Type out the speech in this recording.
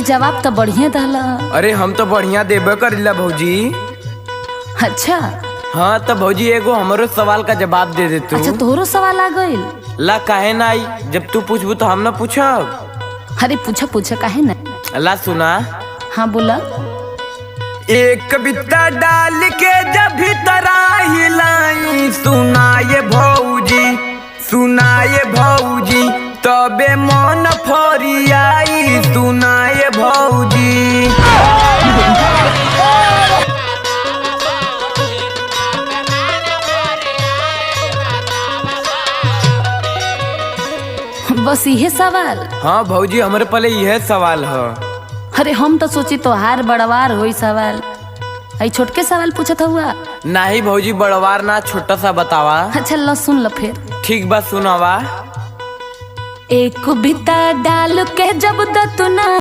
जवाब तो बढ़िया दहला। अरे हम तो बढ़िया देबे करिला भौजी। अच्छा हाँ तो भौजी एगो हमरो सवाल का जवाब दे दे तू। अच्छा तोहरो सवाल आ गइल। ला काहे ना आई, जब तू पूछबू तो हम ना पूछब। अरे पूछा पूछा काहे ना। ला सुना। हाँ बोला। एक बित्ता डाल के जब भीतर हिलाई, सुनाए भौजी सुनाए भौजी, तबे मन फरियाई, सुनाए भौजी। बस यही सवाल। हाँ भौजी हमारे पहले यह सवाल है। अरे हम तो सोची तोहार बड़वार होई सवाल, आई छोटके सवाल पूछत हुआ। नहीं भौजी बड़वार ना, छोटा सा बतावा। अच्छा लो सुन लो फिर। ठीक बात सुनावा। एक बिता डाल के जब दतुना